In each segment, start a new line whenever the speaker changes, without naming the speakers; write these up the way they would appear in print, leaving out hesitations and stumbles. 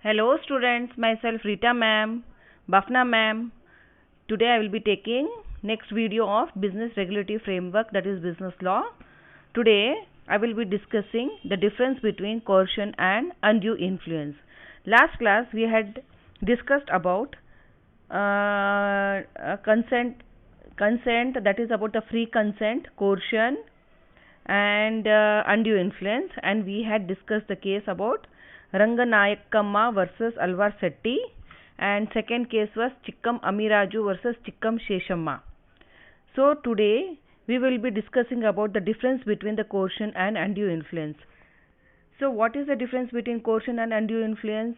Hello students, myself Rita ma'am, Bafna ma'am. Today I will be taking next video of business regulatory framework, that is business law. Today I will be discussing the difference between coercion and undue influence. Last class we had discussed about consent, that is about the free consent, coercion and undue influence, and we had discussed the case about Ranganayakkamma versus Alvar Setti, and second case was Chikkam Amiraju versus Chikkam Sheshamma. So today we will be discussing about the difference between the coercion and undue influence. So what is the difference between coercion and undue influence?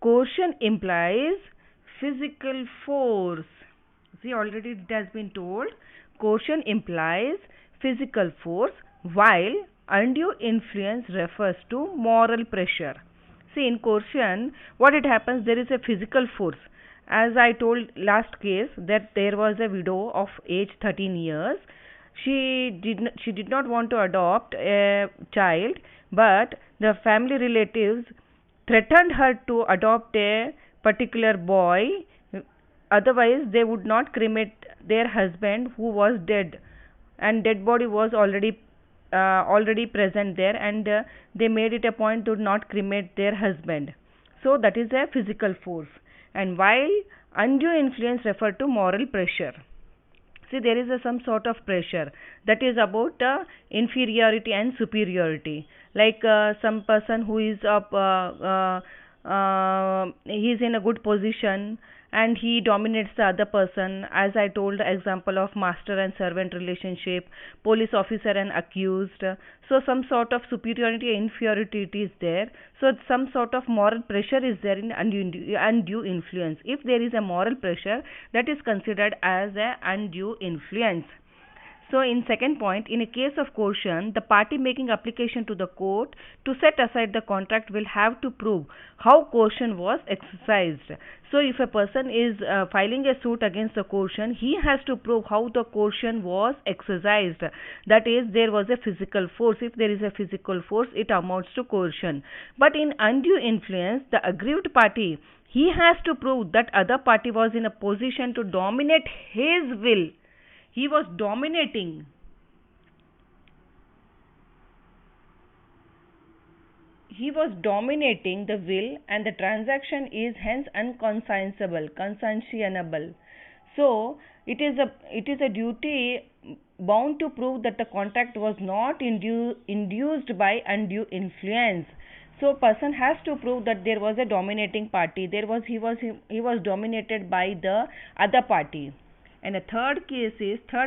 Coercion implies physical force. See, already it has been told, coercion implies physical force, while undue influence refers to moral pressure. See, in coercion, what it happens, there is a physical force. As I told last case, that there was a widow of age 13 years. She did not want to adopt a child, but the family relatives threatened her to adopt a particular boy, otherwise they would not cremate their husband who was dead, and dead body was already present there, and they made it a point to not cremate their husband. So that is a physical force, and while undue influence refer to moral pressure. See, there is some sort of pressure that is about inferiority and superiority, like some person who is he is in a good position and he dominates the other person, as I told the example of master and servant relationship, police officer and accused. So some sort of superiority and inferiority is there. So some sort of moral pressure is there in undue influence. If there is a moral pressure, that is considered as a undue influence. So in second point, in a case of coercion, the party making application to the court to set aside the contract will have to prove how coercion was exercised. So if a person is filing a suit against the coercion, he has to prove how the coercion was exercised. That is, there was a physical force. If there is a physical force, it amounts to coercion. But in undue influence, the aggrieved party, he has to prove that other party was in a position to dominate his will. He was dominating. He was dominating the will, and the transaction is hence conscientiable. So it is a duty bound to prove that the contract was not induced by undue influence. So person has to prove that there was a dominating party. He was dominated by the other party. And a third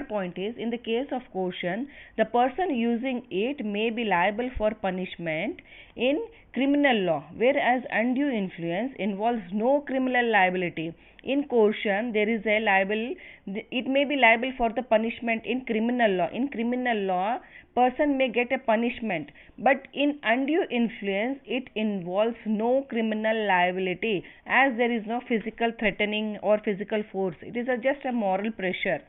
point is, in the case of coercion, the person using it may be liable for punishment in criminal law, whereas undue influence involves no criminal liability. In coercion, there is a it may be liable for the punishment in criminal law. In criminal law, person may get a punishment, but in undue influence, it involves no criminal liability, as there is no physical threatening or physical force. It is just a moral pressure.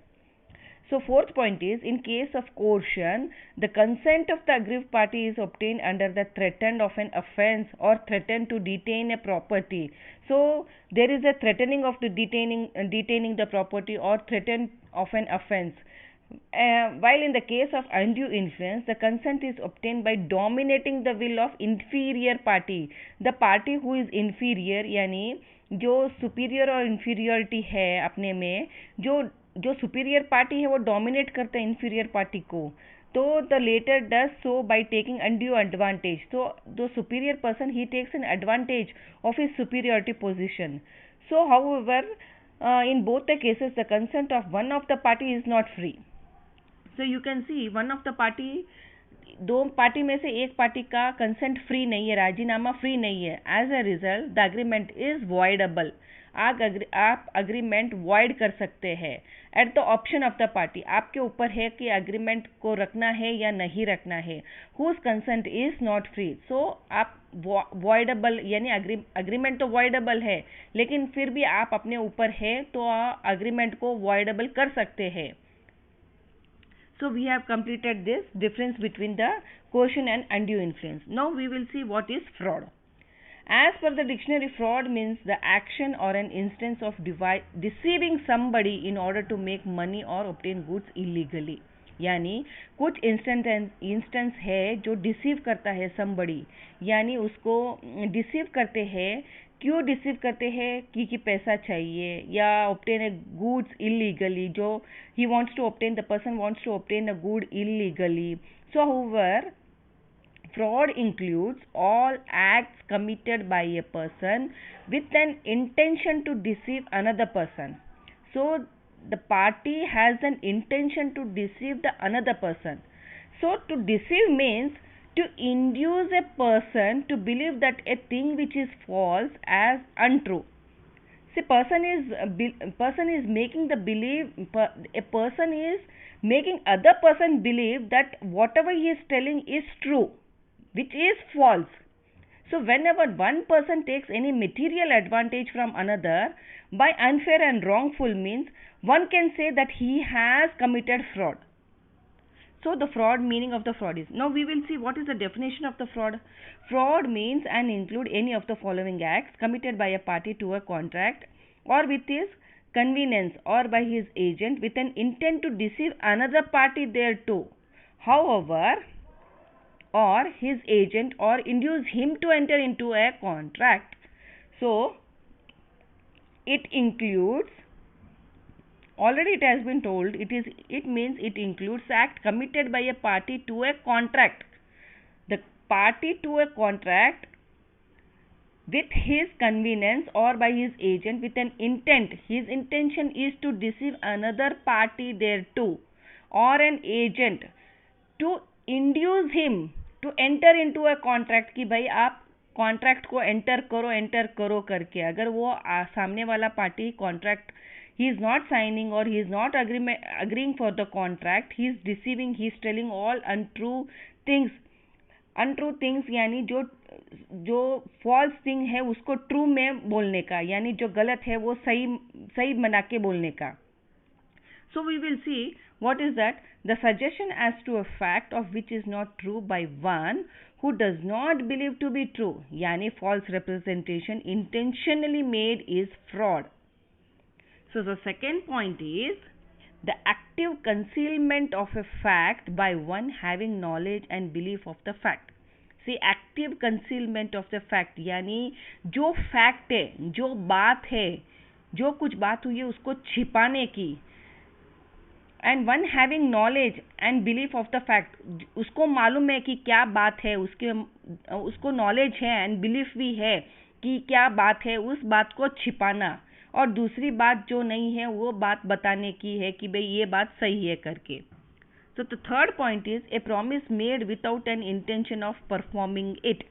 So fourth point is, in case of coercion, the consent of the aggrieved party is obtained under the threatened of an offence or threatened to detain a property. So there is a threatening of the detaining the property or threatened of an offence. While in the case of undue influence, the consent is obtained by dominating the will of inferior party. The party who is inferior, यानी जो superior और inferiority है अपने में, जो superior party है वो dominate करता है इन्फीरियर पार्टी को, तो the latter does so by taking undue advantage. तो the superior person he takes an advantage of his superiority position. So however in both the cases the consent of one of the party is not free. So you can see one of the party, दो party में से एक party का consent free नहीं है, राजीनामा free नहीं है. As a result the agreement is voidable. आप अग्रीमेंट वॉइड कर सकते हैं at the option of the party. आपके ऊपर है कि अग्रीमेंट को रखना है या नहीं रखना है. Whose consent is not free. So आप वॉइडेबल, यानी अग्रीमेंट तो वॉइडेबल है, लेकिन फिर भी आप अपने ऊपर है तो अग्रीमेंट को वॉइडेबल कर सकते हैं. So we have completed this difference between the coercion and undue influence. Now we will see what is fraud. As per the dictionary, fraud means the action or an instance of deceiving somebody in order to make money or obtain goods illegally. यानी कुछ instance है जो deceive करता है somebody, यानी उसको deceive करते हैं. क्यों डिसीव करते हैं? कि पैसा चाहिए या obtain a goods illegally. जो he wants to obtain, the person wants to obtain a good illegally. So however, fraud includes all acts committed by a person with an intention to deceive another person. So the party has an intention to deceive the another person. So to deceive means to induce a person to believe that a thing which is false as untrue. See, person is making the believe, a person is making other person believe that whatever he is telling is true, which is false. So whenever one person takes any material advantage from another by unfair and wrongful means, one can say that he has committed fraud. So the fraud, meaning of the fraud is, now we will see what is the definition of the fraud. Fraud means and include any of the following acts committed by a party to a contract or with his convenience or by his agent with an intent to deceive another party thereto. However, or his agent or induce him to enter into a contract. So it includes, already it has been told, it means it includes act committed by a party to a contract. The party to a contract with his convenience or by his agent with an intent. His intention is to deceive another party thereto, or an agent to induce him to enter into a contract कि भाई आप contract को enter करो करके. अगर वो सामने वाला party contract he is not signing or he is not agreeing for the contract, he is deceiving, he is telling all untrue things. यानी जो फॉल्स थिंग है उसको ट्रू में बोलने का, यानी जो गलत है वो सही बना के बोलने का. So we will see what is that. The suggestion as to a fact of which is not true by one who does not believe to be true, यानी false representation intentionally made is fraud. So the second point is the active concealment of a fact by one having knowledge and belief of the fact. See, active concealment of the fact यानी जो fact है, जो बात है, जो कुछ बात हुई है उसको छिपाने की. And one having knowledge and belief of the fact, उसको मालूम है कि क्या बात है, उसको नॉलेज है एंड बिलीफ भी है कि क्या बात है, उस बात को छिपाना. और दूसरी बात जो नहीं है वो बात बताने की है कि भाई ये बात सही है करके. So the third point is a promise made without an intention of performing it.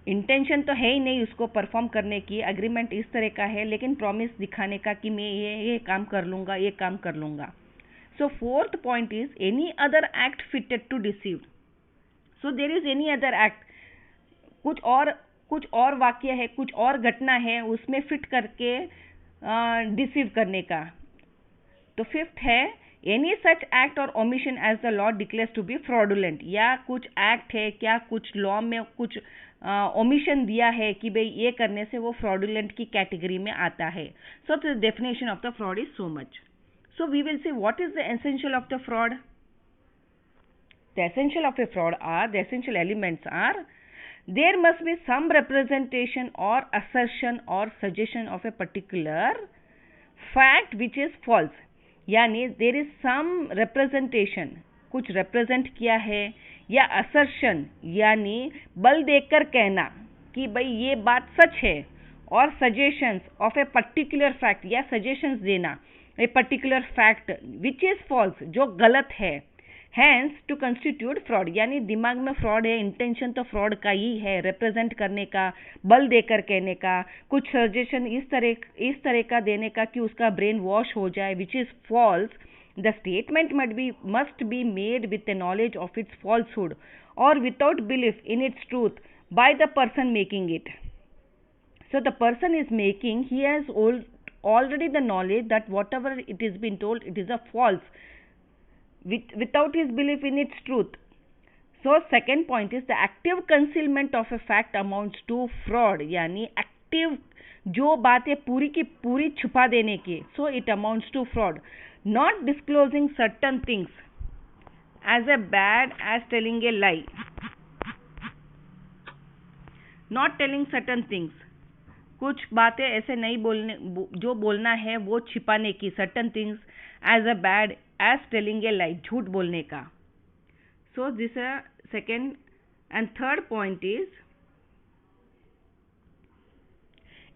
Intention तो है ही नहीं उसको परफॉर्म करने की, अग्रीमेंट इस तरह का है लेकिन प्रॉमिस दिखाने का कि मैं ये काम कर लूँगा, ये काम कर लूँगा. So fourth point is any other act fitted to deceive. So there is any other act, कुछ और वाक्य है, कुछ और घटना है उसमें फिट करके डिसीव करने का. तो फिफ्थ है एनी सच एक्ट और omission as the law declares to be fraudulent. या कुछ एक्ट है, क्या कुछ लॉ में कुछ ओमिशन दिया है कि भाई ये करने से वो फ्रॉडुलेंट की कैटेगरी में आता है. So the definition of the fraud is so much. So we will see what is the essential of the fraud. The essential of a fraud are, the essential elements are, there must be some representation or assertion or suggestion of a particular fact which is false. यानी there is some representation, कुछ represent किया है, या assertion यानी बल देकर कहना कि भाई ये बात सच है, और suggestions of a particular fact या suggestions देना a particular fact which is false, जो गलत है. hence to constitute fraud, यानी दिमाग में फ्रॉड है, इंटेंशन तो फ्रॉड का ही है, रिप्रेजेंट करने का, बल देकर कहने का, कुछ सजेशन इस तरह का देने का कि उसका ब्रेन वॉश हो जाए, which is false. The statement must be made with the knowledge of its falsehood or without belief in its truth by the person making it. So the person is making, he has already the knowledge that whatever it is been told, it is a false, without his belief in its truth. So second point is the active concealment of a fact amounts to fraud, यानी active जो बातें पूरी की पूरी छुपा देने की, so it amounts to fraud. Not disclosing certain things as a bad as telling a lie. Not telling certain things, कुछ बातें ऐसे नहीं बोलने, जो बोलना है वो छिपाने की, certain things as a bad as telling a lie, झूठ बोलने का. So this second and third point is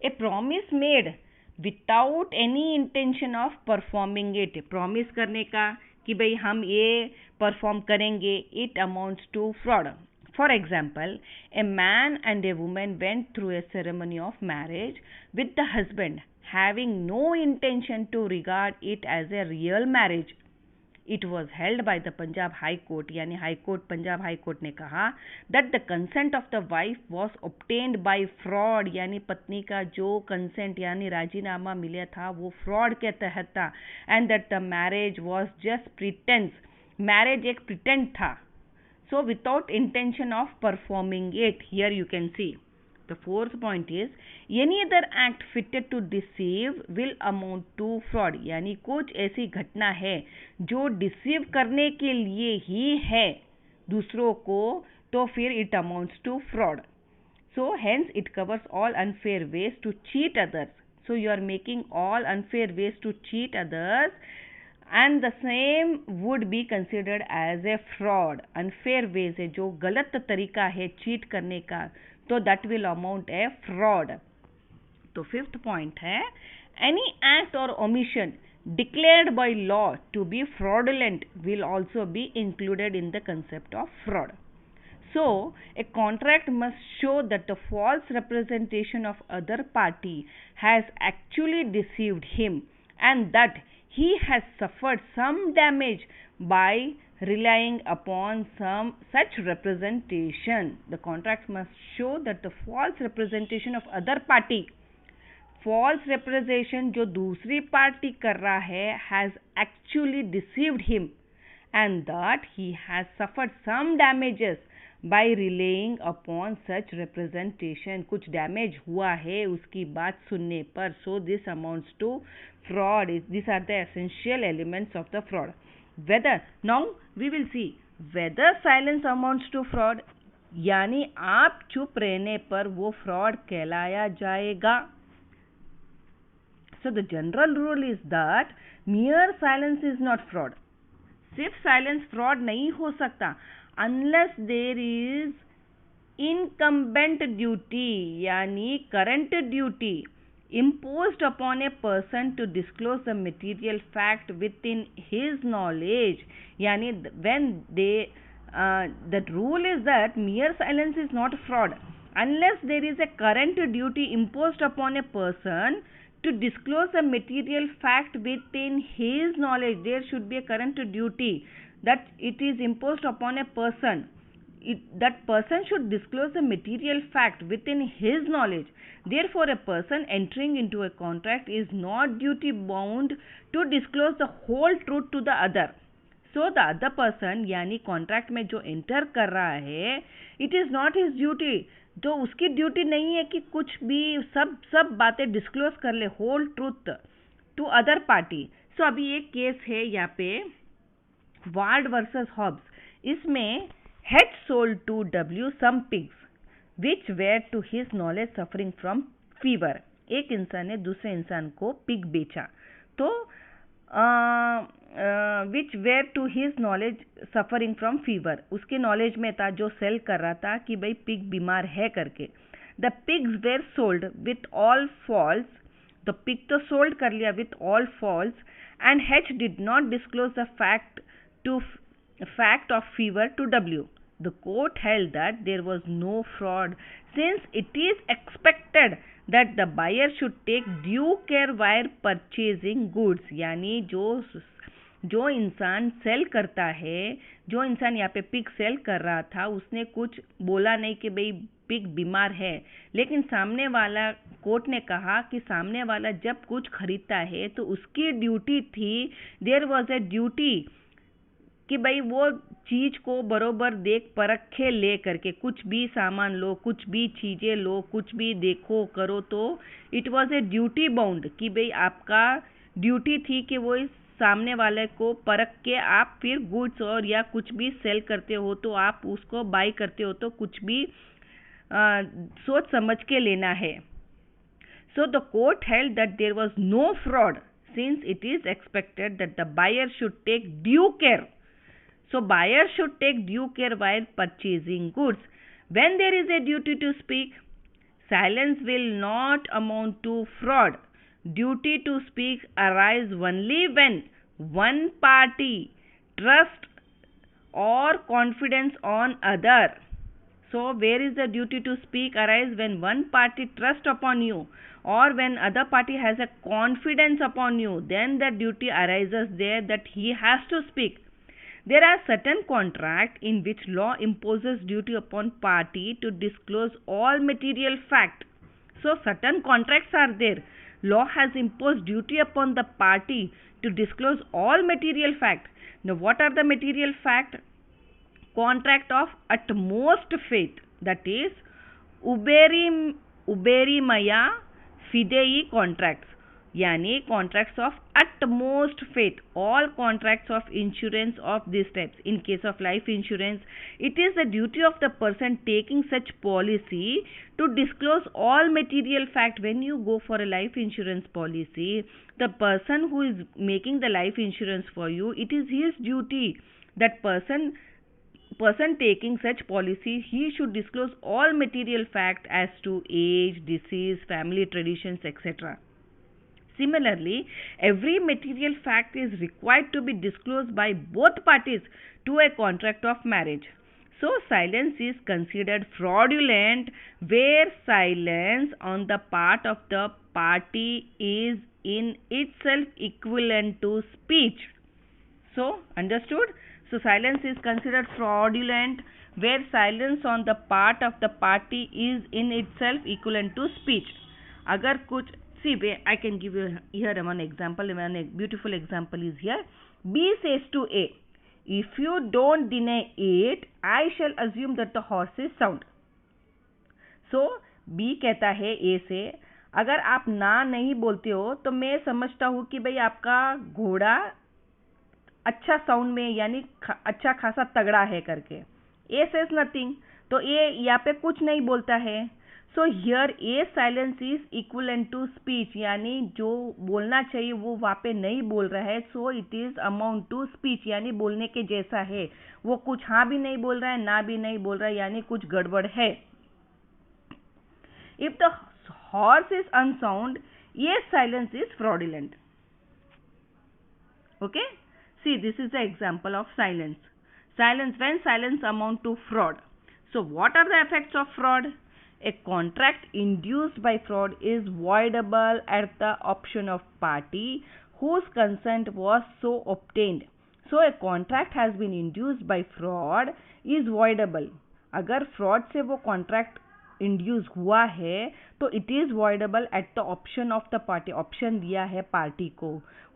a promise made without any intention of performing it. Promise करने का कि भाई हम ये perform करेंगे, it amounts to fraud. For example, a man and a woman went through a ceremony of marriage with the husband having no intention to regard it as a real marriage. It was held by the Punjab High Court, यानी high court, Punjab high court ने कहा that the consent of the wife was obtained by fraud, यानी पत्नी का जो consent यानी राजीनामा मिला था वो fraud के तहत था, and that the marriage was just pretense, marriage एक pretend था. So without intention of performing it, here you can see. The fourth point is any other act fitted to deceive will amount to fraud, यानी कुछ ऐसी घटना है जो deceive करने के लिए ही है दूसरों को, तो फिर it amounts to fraud. So hence it covers all unfair ways to cheat others. So you are making all unfair ways to cheat others, and the same would be considered as a fraud. Unfair ways है जो गलत तरीका है cheat करने का, तो that will amount a fraud. तो fifth point है any act or omission declared by law to be fraudulent will also be included in the concept of fraud. So a contract must show that the false representation of other party has actually deceived him and that he has suffered some damage by relying upon some such representation. The contract must show that the false representation of other party, false representation जो दूसरी party कर रहा है, has actually deceived him and that he has suffered some damages by relying upon such representation. कुछ damage हुआ है उसकी बात सुनने पर. So this amounts to fraud. These are the essential elements of the fraud. Whether, now we will see whether silence amounts to fraud, यानी आप चुप रहने पर वो fraud कहलाया जाएगा. So the general rule is that mere silence is not fraud. सिर्फ silence fraud नहीं हो सकता unless there is incumbent duty, यानी current duty imposed upon a person to disclose the material fact within his knowledge, यानी when they the rule is that mere silence is not fraud unless there is a current duty imposed upon a person to disclose a material fact within his knowledge. There should be a current duty that it is imposed upon a person. That person should disclose a material fact within his knowledge. Therefore, a person entering into a contract is not duty bound to disclose the whole truth to the other. So the other person, यानी contract में जो enter कर रहा है, it is not his duty. तो उसकी duty नहीं है कि कुछ भी सब बातें डिस्क्लोज कर ले, whole truth to other party. So अभी एक केस है यहाँ पे वार्ड वर्सेस हॉब्स. इसमें had sold to W some pigs which were to his knowledge suffering from fever. एक इंसान ने दूसरे इंसान को पिग बेचा, तो which were to his knowledge suffering from fever, उसके नॉलेज में था जो सेल कर रहा था कि भाई पिग बीमार है करके. The pigs were sold with all faults, the pig तो sold कर लिया with all faults, and H did not disclose the fact of fever to W. The court held that there was no fraud since it is expected that the buyer should take due care while purchasing goods. यानी जो इंसान cell करता है, जो इंसान यहाँ पे pig cell कर रहा था, उसने कुछ बोला नहीं कि भाई पिग बीमार है, लेकिन सामने वाला कोर्ट ने कहा कि सामने वाला जब कुछ खरीदता है तो उसकी ड्यूटी थी, देयर वाज अ ड्यूटी कि भाई वो चीज को बरोबर देख परख के ले करके, कुछ भी सामान लो, कुछ भी चीजें लो, कुछ भी देखो करो, तो it was a duty bound कि भाई आपका ड्यूटी थी कि वो इस सामने वाले को परख के आप फिर गुड्स और या कुछ भी सेल करते हो तो आप उसको बाय करते हो तो कुछ भी सोच समझ के लेना है. So the court held that there was no fraud since it is expected that the buyer should take due care. So buyer should take due care while purchasing goods. When there is a duty to speak, silence will not amount to fraud. Duty to speak arises only when one party trusts or confidence on other. So where is the duty to speak arise? When one party trusts upon you or when other party has a confidence upon you, then the duty arises there that he has to speak. There are certain contracts in which law imposes duty upon party to disclose all material fact. So certain contracts are there. Law has imposed duty upon the party to disclose all material fact. Now what are the material fact? Contract of utmost faith, that is uberimaya fidei contracts, yani contracts of utmost faith. All contracts of insurance of these types. In case of life insurance, it is the duty of the person taking such policy to disclose all material fact. When you go for a life insurance policy, the person who is making the life insurance for you, it is his duty. That person taking such policy, he should disclose all material fact as to age, disease, family traditions, etc. Similarly, every material fact is required to be disclosed by both parties to a contract of marriage. So, silence is considered fraudulent where silence on the part of the party is in itself equivalent to speech. So, understood? So, silence is considered fraudulent where silence on the part of the party is in itself equivalent to speech. Agar kuch, see, I can give you here one example. One beautiful example is here. B says to A, if you don't deny it, I shall assume that the horse is sound. So, B कहता है A से, अगर आप ना नहीं बोलते हो तो मैं समझता हूँ कि भाई आपका घोड़ा अच्छा साउंड में यानी अच्छा खासा तगड़ा है करके. ए सेज नथिंग, तो ए यहाँ पे कुछ नहीं बोलता है. So here a silence is equivalent to speech, यानी जो बोलना चाहिए वो वहाँ पे नहीं बोल रहा है. So it is amount to speech, यानी बोलने के जैसा है. वो कुछ हाँ भी नहीं बोल रहा है, ना भी नहीं बोल रहा है, यानी कुछ गड़बड़ है. If the horse is unsound, ये silence is fraudulent. Okay. See, this is the example of silence. Silence, when silence amount to fraud. So, what are the effects of fraud? A contract induced by fraud is voidable at the option of party whose consent was so obtained. So, a contract has been induced by fraud is voidable. अगर fraud से वो contract induce हुआ है तो it is voidable at the option of the party. Option दिया है party को.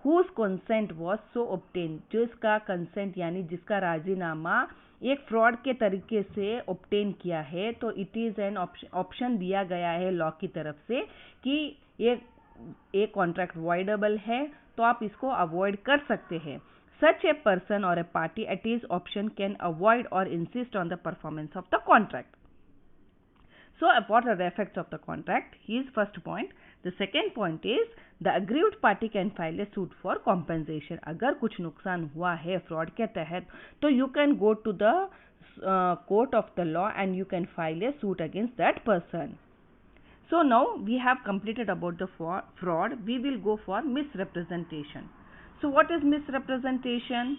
Whose consent was so obtain, जिसका कंसेंट यानी जिसका राजीनामा एक फ्रॉड के तरीके से ऑब्टेन किया है, तो इट इज एन ऑप्शन दिया गया है लॉ की तरफ से कि ये कॉन्ट्रैक्ट वॉइडेबल है, तो आप इसको अवॉइड कर सकते हैं. Such a person or a party at his option can avoid or insist on the performance of the contract. So, what are the effects of the contract? Here's first point. The second point is the aggrieved party can file a suit for compensation. अगर कुछ नुकसान हुआ है fraud के तहत, तो you can go to the court of the law and you can file a suit against that person. So now we have completed about the fraud. We will go for misrepresentation. So what is misrepresentation?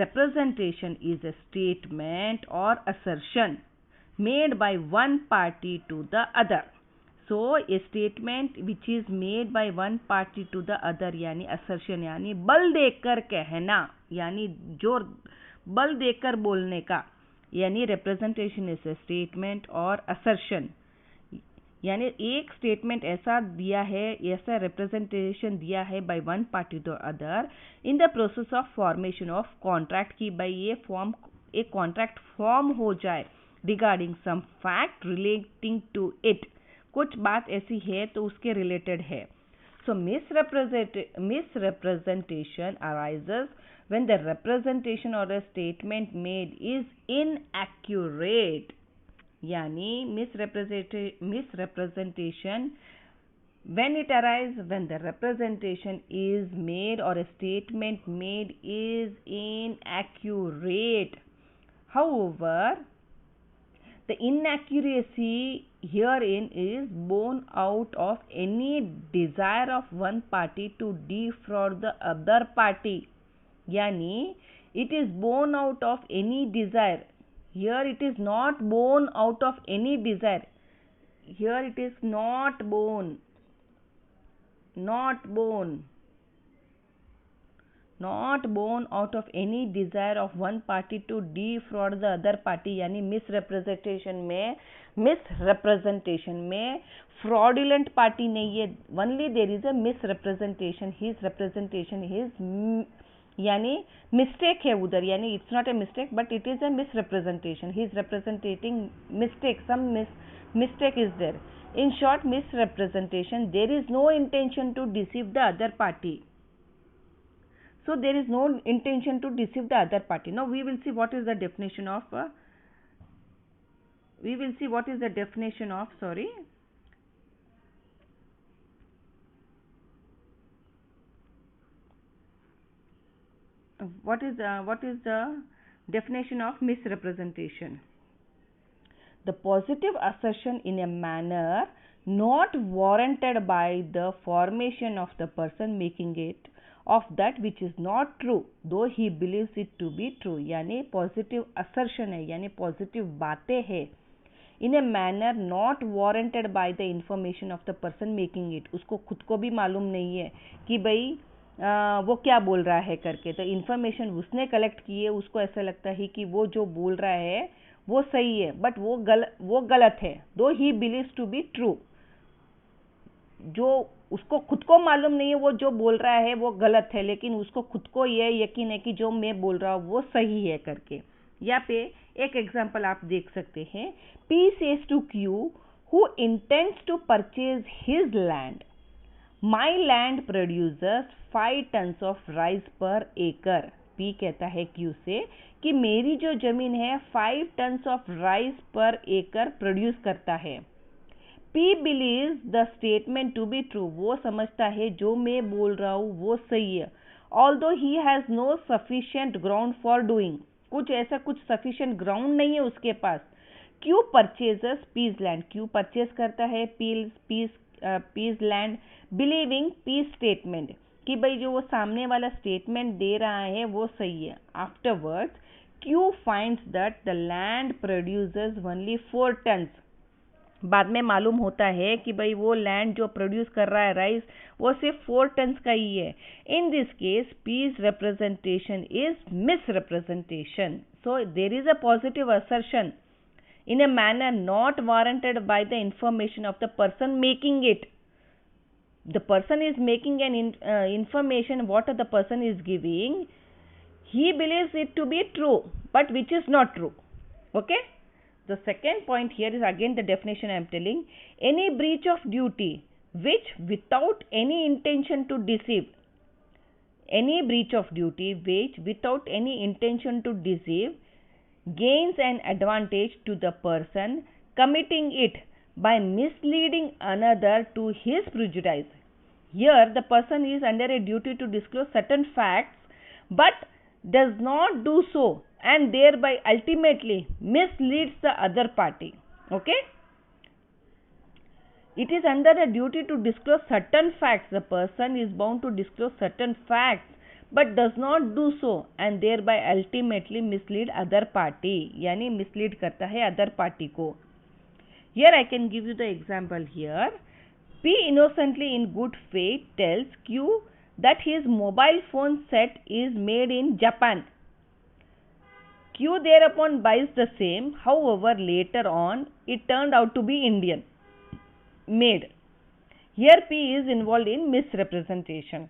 Representation is a statement or assertion made by one party to the other. So a statement which is made by one party to the other यानी assertion यानी बल देकर कहना, यानी जोर बल देकर बोलने का, यानी representation is a statement or assertion यानी एक स्टेटमेंट ऐसा दिया है, ऐसा रिप्रेजेंटेशन दिया है by one party to other in the process of formation of contract की बाय ये कॉन्ट्रैक्ट फॉर्म हो जाए regarding some fact relating to it, कुछ बात ऐसी है तो उसके रिलेटेड है. So misrepresentation arises when the representation or a statement made is inaccurate. यानी misrepresentation when it arises when the representation is made or a statement made is inaccurate. However, the inaccuracy herein is born out of any desire of one party to defraud the other party. Yani, it is born out of any desire. Here it is not born out of any desire. Here it is not born out of any desire of one party to defraud the other party. यानी misrepresentation में fraudulent party नहीं है, only there is a misrepresentation. His representation is यानी mistake है उधर, यानी it's not a mistake but it is a misrepresentation. He is representing mistake, some mistake is there. In short, misrepresentation, there is no intention to deceive the other party. So there is no intention to deceive the other party. Now we will see what is the definition of what is the definition of misrepresentation. The positive assertion in a manner not warranted by the formation of the person making it of that which is not true though he believes it to be true. यानी positive assertion है, यानी positive बातें है in a manner not warranted by the information of the person making it. उसको खुद को भी मालूम नहीं है कि भाई वो क्या बोल रहा है करके, तो इन्फॉर्मेशन उसने कलेक्ट की है, उसको ऐसा लगता है कि वो जो बोल रहा है वो सही है बट वो गलत है. Though he believes to be true, जो उसको खुद को मालूम नहीं है वो जो बोल रहा है वो गलत है, लेकिन उसको खुद को ये यकीन है कि जो मैं बोल रहा हूँ वो सही है करके. यहाँ पे एक एग्जांपल आप देख सकते हैं. P says to Q who intends to purchase his land, my land produces 5 tons of rice per acre. P कहता है Q से कि मेरी जो जमीन है 5 tons of rice per acre produce करता है. P believes the statement to be true. वो समझता है जो मैं बोल रहा हूँ वो सही है. Although he has no sufficient ground for doing. कुछ sufficient ground नहीं है उसके पास. Q purchases P's land. Q purchase करता है P's land, believing P's statement कि भाई जो वो सामने वाला स्टेटमेंट दे रहा है वो सही है. Afterwards, Q finds that the land produces only 4 tons. बाद में मालूम होता है कि भाई वो लैंड जो प्रोड्यूस कर रहा है राइस वो सिर्फ 4 टन्स का ही है. In this case piece representation is misrepresentation. So there is a positive assertion in a manner not warranted by the information of the person making it. The person is making an information what the person is giving, he believes it to be true but which is not true. Okay, the second point here is again the definition I am telling. Any breach of duty which without any intention to deceive, any breach of duty which without any intention to deceive gains an advantage to the person committing it by misleading another to his prejudice. Here the person is under a duty to disclose certain facts but does not do so and thereby ultimately misleads the other party. Okay, it is under a duty to disclose certain facts. The person is bound to disclose certain facts but does not do so and thereby ultimately mislead other party. यानी mislead करता है other party को. Here I can give you the example here. P innocently in good faith tells Q that his mobile phone set is made in Japan. Q thereupon buys the same. However, later on it turned out to be Indian. made. Here P is involved in misrepresentation.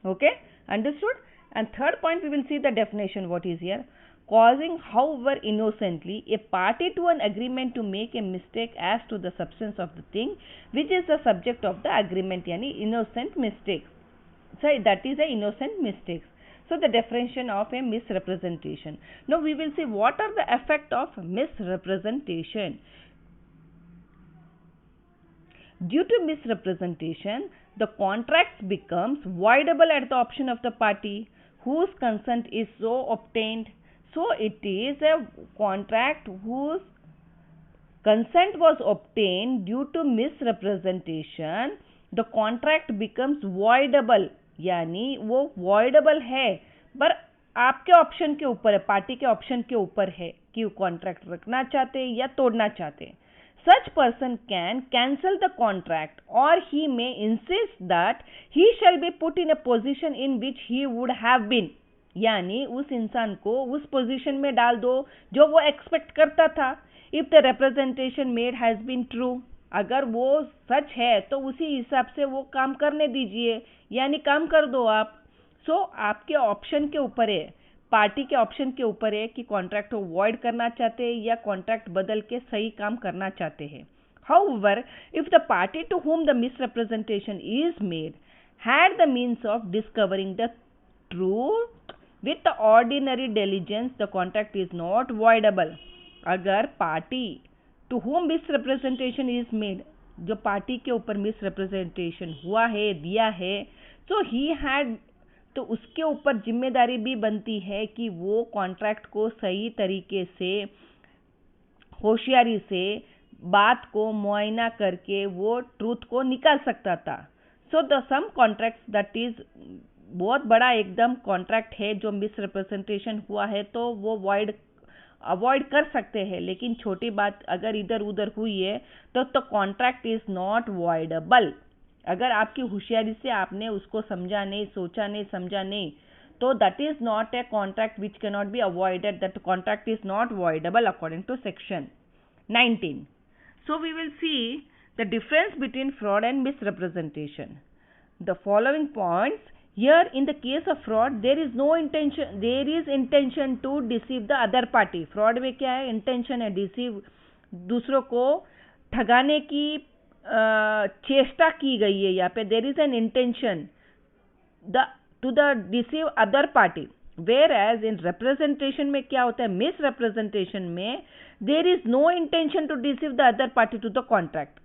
Okay, understood? And third point, we will see the definition. What is here? Causing, however innocently, a party to an agreement to make a mistake as to the substance of the thing which is the subject of the agreement, yani innocent mistakes. So that is a innocent mistakes. So the definition of a misrepresentation. Now we will see what are the effect of misrepresentation. Due to misrepresentation, the contract becomes voidable at the option of the party whose consent is so obtained. So it is a contract whose consent was obtained due to misrepresentation. The contract becomes voidable, यानी वो voidable है, पर आपके option के ऊपर है, party के option के ऊपर है कि वो कॉन्ट्रैक्ट रखना चाहते हैं या तोड़ना चाहते हैं. Such person can cancel the contract or he may insist that he shall be put in a position in which he would have been. यानी उस इंसान को उस पोजीशन में डाल दो जो वो एक्सपेक्ट करता था. If the representation made has been true, अगर वो सच है तो उसी हिसाब से वो काम करने दीजिए, यानी काम कर दो आप. सो आपके ऑप्शन के ऊपर है, पार्टी के ऑप्शन के ऊपर है कि कॉन्ट्रैक्ट को वॉइड करना चाहते हैं या कॉन्ट्रैक्ट बदल के सही काम करना चाहते हैं. However, if the party to whom the misrepresentation is made had the means of discovering the truth with the ordinary diligence, the contract is not voidable. अगर party to whom misrepresentation is made, जो party के ऊपर misrepresentation हुआ है, दिया है, so he had, तो उसके ऊपर जिम्मेदारी भी बनती है कि वो कॉन्ट्रैक्ट को सही तरीके से, होशियारी से, बात को मुआयना करके वो ट्रूथ को निकाल सकता था. So the some contract that is, बहुत बड़ा एकदम कॉन्ट्रैक्ट है जो मिसरिप्रेजेंटेशन हुआ है तो वो अवॉइड कर सकते हैं, लेकिन छोटी बात अगर इधर उधर हुई है तो कॉन्ट्रैक्ट इज नॉट वॉइडेबल. अगर आपकी होशियारी से आपने उसको समझा नहीं, सोचा नहीं, समझा नहीं, तो that is not a contract which can not be avoided. That contract is not voidable according to section 19. So we will see the difference between fraud and misrepresentation. The following points. Here in the case of fraud, there is intention to deceive the other party. Fraud में क्या है? Intention है deceive, दूसरों को ठगाने की चेष्टा की गई है. यहाँ पे there is an intention to deceive other party. Whereas in representation में क्या होता है? Misrepresentation में there is no intention to deceive the other party to the contract.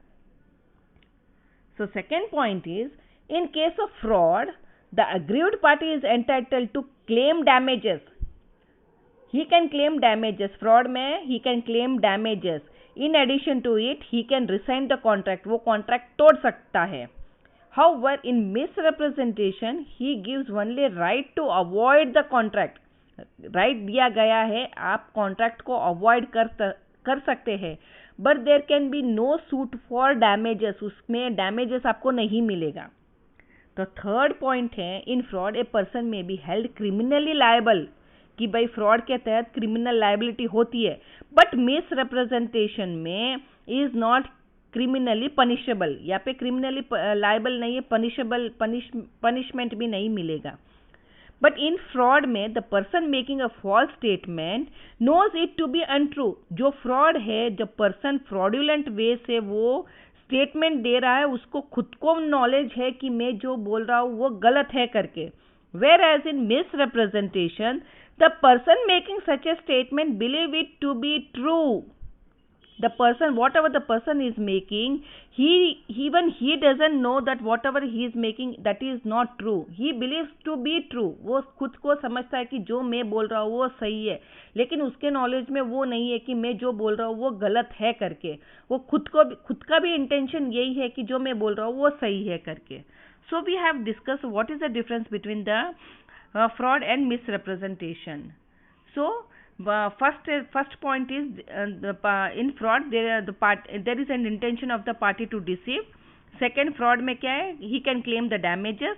So second point is, in case of fraud, the aggrieved party is entitled to claim damages. He can claim damages. Fraud में he can claim damages. In addition to it, he can resign the contract. वो contract तोड़ सकता है. However, in misrepresentation, he gives only right to avoid the contract. Right दिया गया है, आप contract को avoid कर सकते हैं, but there can be no suit for damages. उसमें damages आपको नहीं मिलेगा. तो थर्ड पॉइंट है, इन फ्रॉड ए पर्सन में बी हेल्ड क्रिमिनली लायबल, कि भाई फ्रॉड के तहत क्रिमिनल लायबिलिटी होती है, बट मिस रिप्रेजेंटेशन में इज नॉट क्रिमिनली पनिशेबल. यहाँ पे क्रिमिनली लायबल नहीं है, पनिशमेंट भी नहीं मिलेगा. बट इन फ्रॉड में the person making a false statement knows it to be untrue. जो फ्रॉड है, जब पर्सन फ्रॉडुलेंट वे से वो स्टेटमेंट दे रहा है, उसको खुद को नॉलेज है कि मैं जो बोल रहा हूँ वो गलत है करके. Where as in misrepresentation the person making such a statement believe it to be true. The person, whatever the person is making, he doesn't know that whatever he is making that is not true. He believes to be true. वो खुद को समझता है कि जो मैं बोल रहा हूँ वो सही है, लेकिन उसके नॉलेज में वो नहीं है कि मैं जो बोल रहा हूँ वो गलत है करके. वो खुद का भी इंटेंशन यही है कि जो मैं बोल रहा हूँ वो सही है करके. So we have discussed what is the difference between the fraud and misrepresentation. So first point is in fraud there is an intention of the party to deceive. Second, fraud में क्या है? He can claim the damages.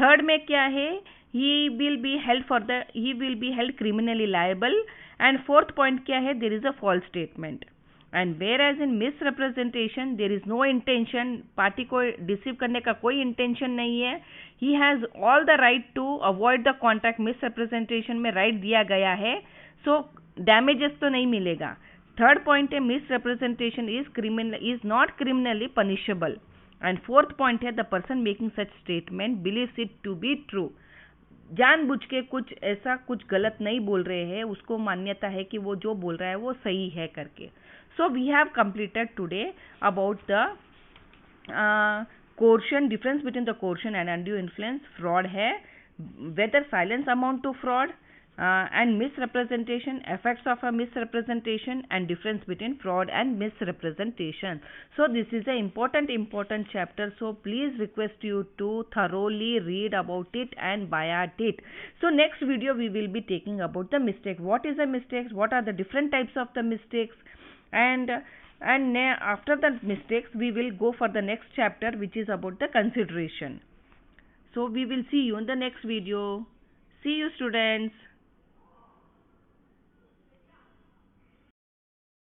Third में क्या है? He will be held criminally liable. And fourth point क्या है? There is a false statement. And where as in misrepresentation there is no intention, party को deceive करने का कोई intention नहीं है, he has all the right to avoid the contract, misrepresentation में right दिया गया है, सो डैमेजेस तो नहीं मिलेगा. थर्ड पॉइंट है misrepresentation is not criminally punishable. And fourth point है the person making such statement believes it to be true. जानबूझ के कुछ ऐसा कुछ गलत नहीं बोल रहे हैं, उसको मान्यता है कि वो जो बोल रहा है वो सही है करके. So we have completed today about the coercion, difference between the coercion and undue influence. Fraud है, whether silence amount to fraud, and misrepresentation, effects of a misrepresentation, and difference between fraud and misrepresentation. So this is a important chapter, so please request you to thoroughly read about it and buy it. So next video we will be taking about the mistake. What is a mistake? What are the different types of the mistakes? And after the mistakes we will go for the next chapter, which is about the consideration. So we will see you in the next video. See you, students.